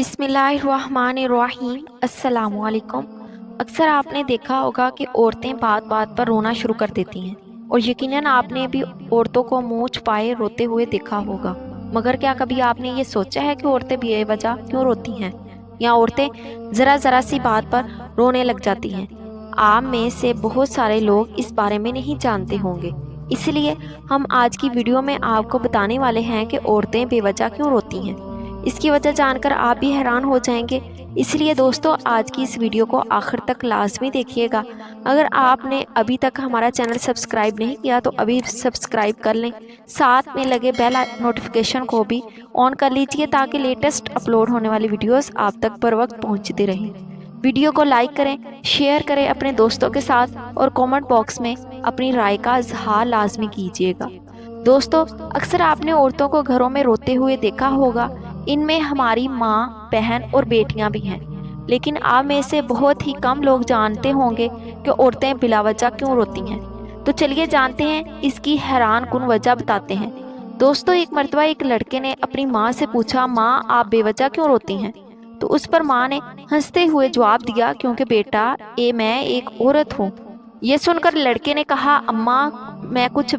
बिस्मिल्लाहिर्रहमानिर्रहीम। अस्सलाम वालेकुम। अक्सर आपने देखा होगा कि औरतें बात बात पर रोना शुरू कर देती हैं, और यकीनन आपने भी औरतों को मुंह छुपाए रोते हुए देखा होगा। मगर क्या कभी आपने ये सोचा है कि औरतें बेवजह क्यों रोती हैं, या औरतें ज़रा ज़रा सी बात पर रोने लग जाती हैं? आप में से बहुत सारे लोग इस बारे में नहीं जानते होंगे, इसलिए हम आज की वीडियो में आपको बताने वाले हैं कि औरतें बेवजह क्यों रोती हैं। इसकी वजह जानकर आप भी हैरान हो जाएंगे, इसलिए दोस्तों आज की इस वीडियो को आखिर तक लाजमी देखिएगा। अगर आपने अभी तक हमारा चैनल सब्सक्राइब नहीं किया तो अभी सब्सक्राइब कर लें, साथ में लगे बेल नोटिफिकेशन को भी ऑन कर लीजिए ताकि लेटेस्ट अपलोड होने वाली वीडियोस आप तक बर वक्त पहुँचती रहें। वीडियो को लाइक करें, शेयर करें अपने दोस्तों के साथ, और कमेंट बॉक्स में अपनी राय का इजहार लाजमी कीजिएगा। दोस्तों, अक्सर आपने औरतों को घरों में रोते हुए देखा होगा। इनमें हमारी माँ, बहन और बेटियां भी हैं, लेकिन आप में से बहुत ही कम लोग जानते होंगे कि औरतें बिलावजह क्यों रोती हैं। तो चलिए जानते हैं, इसकी हैरान कुन वजह बताते हैं। दोस्तों, एक मर्तबा एक लड़के ने अपनी माँ से पूछा, माँ आप बेवजह क्यों रोती हैं? तो उस पर माँ ने हंसते हुए जवाब दिया, क्योंकि बेटा मैं एक औरत हूँ। ये सुनकर लड़के ने कहा, अम्मा मैं कुछ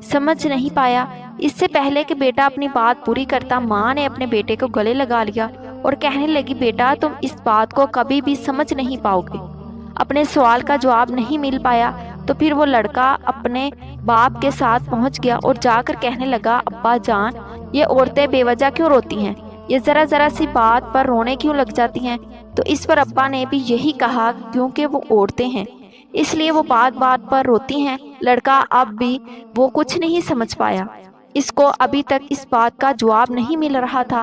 समझ नहीं पाया। इससे पहले कि बेटा अपनी बात पूरी करता, माँ ने अपने बेटे को गले लगा लिया और कहने लगी, बेटा तुम इस बात को कभी भी समझ नहीं पाओगे। अपने सवाल का जवाब नहीं मिल पाया तो फिर वो लड़का अपने बाप के साथ पहुंच गया और जाकर कहने लगा, अब्बा जान ये औरतें बेवजह क्यों रोती हैं, ये जरा जरा सी बात पर रोने क्यों लग जाती हैं? तो इस पर अब्बा ने भी यही कहा, क्योंकि वो औरतें हैं इसलिए वो बात बात पर रोती हैं। लड़का अब भी वो कुछ नहीं समझ पाया, इसको अभी तक इस बात का जवाब नहीं मिल रहा था।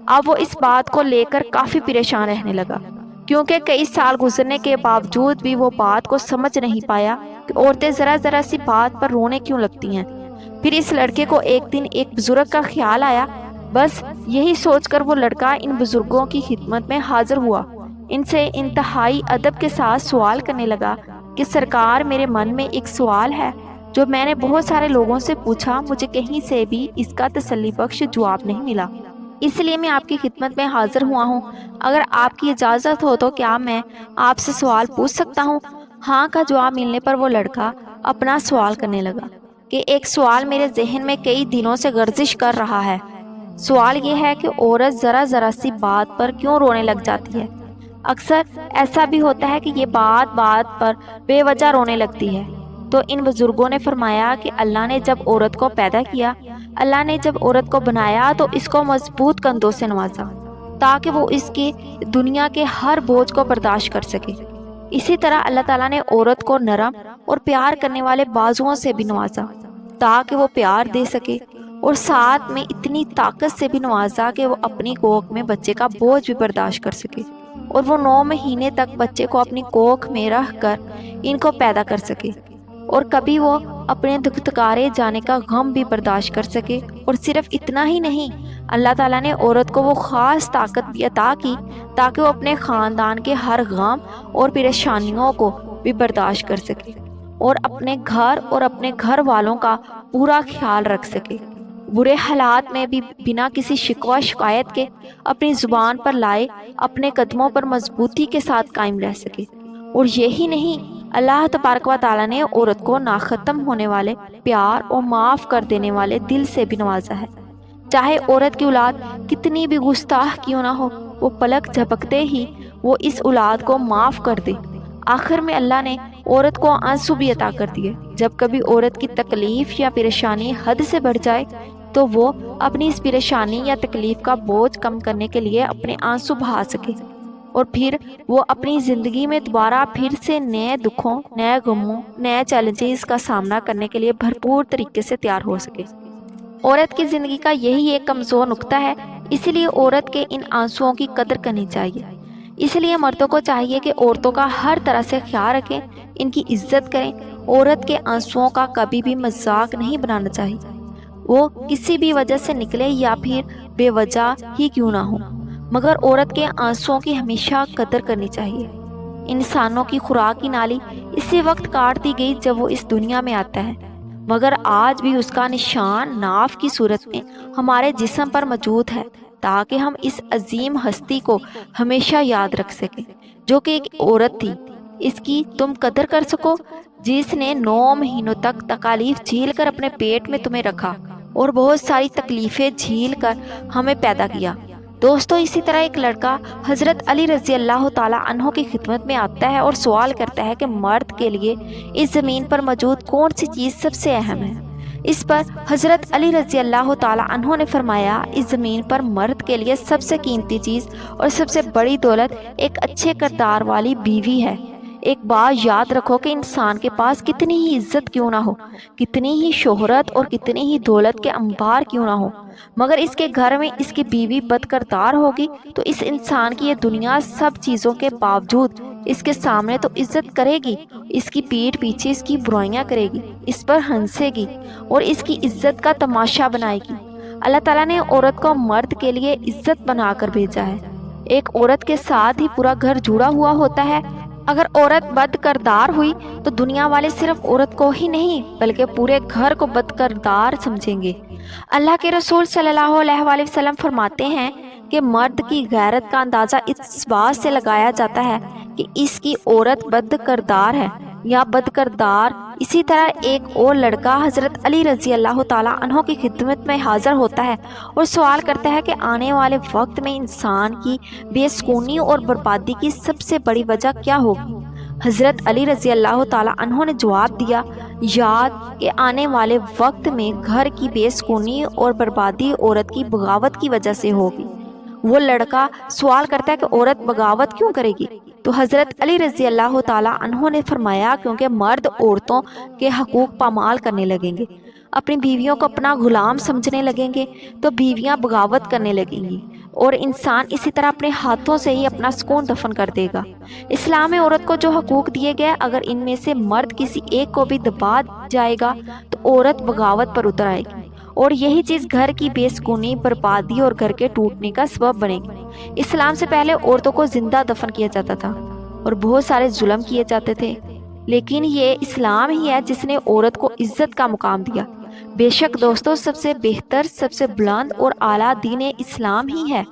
अब वो इस बात को लेकर काफी परेशान रहने लगा, क्योंकि कई साल गुजरने के बावजूद भी वो बात को समझ नहीं पाया कि औरतें जरा जरा सी बात पर रोने क्यों लगती हैं। फिर इस लड़के को एक दिन एक बुजुर्ग का ख्याल आया। बस यही सोचकर वो लड़का इन बुजुर्गों की खिदमत में हाजिर हुआ। इनसे इंतहाई अदब के साथ सवाल करने लगा कि सरकार, मेरे मन में एक सवाल है जो मैंने बहुत सारे लोगों से पूछा, मुझे कहीं से भी इसका तसल्ली बख्श जवाब नहीं मिला, इसलिए मैं आपकी खिदमत में हाजिर हुआ हूँ। अगर आपकी इजाज़त हो तो क्या मैं आपसे सवाल पूछ सकता हूँ? हाँ का जवाब मिलने पर वो लड़का अपना सवाल करने लगा कि एक सवाल मेरे जहन में कई दिनों से गर्जिश कर रहा है। सवाल ये है कि औरत ज़रा ज़रा सी बात पर क्यों रोने लग जाती है? अक्सर ऐसा भी होता है कि ये बात बात पर बेवजह रोने लगती है। तो इन बुजुर्गों ने फरमाया कि अल्लाह ने जब औरत को पैदा किया, अल्लाह ने जब औरत को बनाया तो इसको मजबूत कंधों से नवाजा ताकि वो इसकी दुनिया के हर बोझ को बर्दाश्त कर सके। इसी तरह अल्लाह ताला ने औरत को नरम और प्यार करने वाले बाजुओं से भी नवाजा ताकि वो प्यार दे सके, और साथ में इतनी ताकत से भी नवाजा कि वो अपनी कोख में बच्चे का बोझ भी बर्दाश्त कर सके, और वो 9 महीने तक बच्चे को अपनी कोख में रख कर इनको पैदा कर सके, और कभी वो अपने दुखतकारे जाने का गम भी बर्दाश्त कर सके। और सिर्फ इतना ही नहीं, अल्लाह ताला ने औरत को वो ख़ास ताकत भी अता की ताकि वो अपने ख़ानदान के हर गम और परेशानियों को भी बर्दाश्त कर सके, और अपने घर और अपने घर वालों का पूरा ख्याल रख सके। बुरे हालात में भी बिना किसी शिकवा शिकायत के अपनी ज़ुबान पर लाए अपने कदमों पर मजबूती के साथ कायम रह सके। और यही नहीं, अल्लाह तबारक व तआला ने औरत को नाखत्म होने वाले प्यार और माफ़ कर देने वाले दिल से भी नवाजा है। चाहे औरत की औलाद कितनी भी गुस्ताख क्यों ना हो, वो पलक झपकते ही वो इस औलाद को माफ़ कर दे। आखिर में अल्लाह ने औरत को आंसू भी अता कर दिए। जब कभी औरत की तकलीफ़ या परेशानी हद से बढ़ जाए तो वो अपनी इस परेशानी या तकलीफ़ का बोझ कम करने के लिए अपने आंसू बहा सके, और फिर वो अपनी ज़िंदगी में दोबारा फिर से नए दुखों, नए गमों, नए चैलेंजेस का सामना करने के लिए भरपूर तरीके से तैयार हो सके। औरत की ज़िंदगी का यही एक कमज़ोर नुक्ता है, इसलिए औरत के इन आंसुओं की कदर करनी चाहिए। इसलिए मर्दों को चाहिए कि औरतों का हर तरह से ख्याल रखें, इनकी इज्जत करें। औरत के आंसुओं का कभी भी मजाक नहीं बनाना चाहिए, वो किसी भी वजह से निकले या फिर बेवजह ही क्यों ना हो, मगर औरत के आंसुओं की हमेशा कदर करनी चाहिए। इंसानों की खुराक की नाली इसी वक्त काट दी गई जब वो इस दुनिया में आता है, मगर आज भी उसका निशान नाफ की सूरत में हमारे जिस्म पर मौजूद है, تاکہ ہم اس عظیم ہستی کو ہمیشہ یاد رکھ سکیں جو کہ ایک عورت تھی، اس کی تم قدر کر سکو جس نے 9 مہینوں تک تکالیف جھیل کر اپنے پیٹ میں تمہیں رکھا اور بہت ساری تکلیفیں جھیل کر ہمیں پیدا کیا۔ دوستو، اسی طرح ایک لڑکا حضرت علی رضی اللہ تعالیٰ عنہ کی خدمت میں آتا ہے اور سوال کرتا ہے کہ مرد کے لیے اس زمین پر موجود کون سی چیز سب سے اہم ہے۔ اس پر حضرت علی رضی اللہ تعالیٰ عنہ نے فرمایا، اس زمین پر مرد کے لیے سب سے قیمتی چیز اور سب سے بڑی دولت ایک اچھے کردار والی بیوی ہے۔ ایک بات یاد رکھو کہ انسان کے پاس کتنی ہی عزت کیوں نہ ہو، کتنی ہی شہرت اور کتنی ہی دولت کے انبار کیوں نہ ہو، مگر اس کے گھر میں اس کی بیوی بد کردار ہوگی تو اس انسان کی یہ دنیا سب چیزوں کے باوجود اس کے سامنے تو عزت کرے گی، اس کی پیٹھ پیچھے اس کی برائیاں کرے گی، اس پر ہنسے گی اور اس کی عزت کا تماشا بنائے گی۔ اللہ تعالیٰ نے عورت کو مرد کے لیے عزت بنا کر بھیجا ہے۔ ایک عورت کے ساتھ ہی پورا گھر جڑا ہوا ہوتا ہے۔ اگر عورت بد کردار ہوئی تو دنیا والے صرف عورت کو ہی نہیں بلکہ پورے گھر کو بد کردار سمجھیں گے۔ اللہ کے رسول صلی اللہ علیہ وآلہ وسلم فرماتے ہیں کہ مرد کی غیرت کا اندازہ اس بات سے لگایا جاتا ہے کہ اس کی عورت بد کردار ہے یا بد کردار۔ اسی طرح ایک اور لڑکا حضرت علی رضی اللہ تعالیٰ عنہ کی خدمت میں حاضر ہوتا ہے اور سوال کرتا ہے کہ آنے والے وقت میں انسان کی بے سکونی اور بربادی کی سب سے بڑی وجہ کیا ہوگی؟ حضرت علی رضی اللہ تعالیٰ عنہ نے جواب دیا، یاد کہ آنے والے وقت میں گھر کی بے سکونی اور بربادی عورت کی بغاوت کی وجہ سے ہوگی۔ وہ لڑکا سوال کرتا ہے کہ عورت بغاوت کیوں کرے گی؟ تو حضرت علی رضی اللہ تعالیٰ عنہ نے فرمایا، کیونکہ مرد عورتوں کے حقوق پامال کرنے لگیں گے، اپنی بیویوں کو اپنا غلام سمجھنے لگیں گے تو بیویاں بغاوت کرنے لگیں گی اور انسان اسی طرح اپنے ہاتھوں سے ہی اپنا سکون دفن کر دے گا۔ اسلام میں عورت کو جو حقوق دیے گئے، اگر ان میں سے مرد کسی ایک کو بھی دبا جائے گا تو عورت بغاوت پر اتر آئے گی اور یہی چیز گھر کی بے سکونی، بربادی اور گھر کے ٹوٹنے کا سبب بنے گی۔ اسلام سے پہلے عورتوں کو زندہ دفن کیا جاتا تھا اور بہت سارے ظلم کیے جاتے تھے، لیکن یہ اسلام ہی ہے جس نے عورت کو عزت کا مقام دیا۔ بے شک دوستو، سب سے بہتر، سب سے بلند اور اعلیٰ دین اسلام ہی ہے،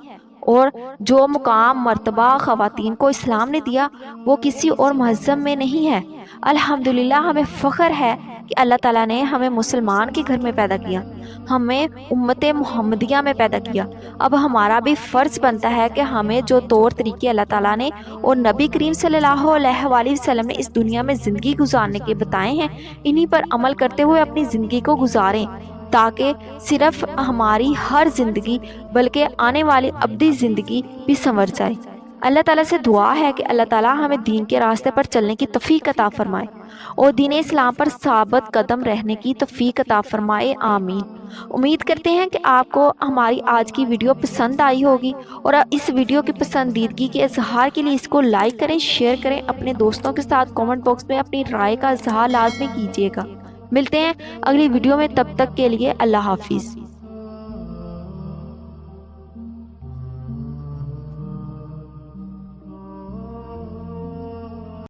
اور جو مقام مرتبہ خواتین کو اسلام نے دیا وہ کسی اور مہذب میں نہیں ہے۔ الحمدللہ، ہمیں فخر ہے کہ اللہ تعالیٰ نے ہمیں مسلمان کے گھر میں پیدا کیا، ہمیں امت محمدیہ میں پیدا کیا۔ اب ہمارا بھی فرض بنتا ہے کہ ہمیں جو طور طریقے اللہ تعالیٰ نے اور نبی کریم صلی اللہ علیہ وآلہ وسلم نے اس دنیا میں زندگی گزارنے کے بتائے ہیں، انہی پر عمل کرتے ہوئے اپنی زندگی کو گزاریں، تاکہ صرف ہماری ہر زندگی بلکہ آنے والی ابدی زندگی بھی سنور جائے۔ اللہ تعالیٰ سے دعا ہے کہ اللہ تعالیٰ ہمیں دین کے راستے پر چلنے کی توفیق عطا فرمائے اور دین اسلام پر ثابت قدم رہنے کی توفیق عطا فرمائے، آمین۔ امید کرتے ہیں کہ آپ کو ہماری آج کی ویڈیو پسند آئی ہوگی، اور اس ویڈیو کی پسندیدگی کے اظہار کے لیے اس کو لائک کریں، شیئر کریں، اپنے دوستوں کے ساتھ کامنٹ باکس میں اپنی رائے کا اظہار لازمی کیجیے گا۔ ملتے ہیں اگلی ویڈیو میں، تب تک کے لیے اللہ حافظ۔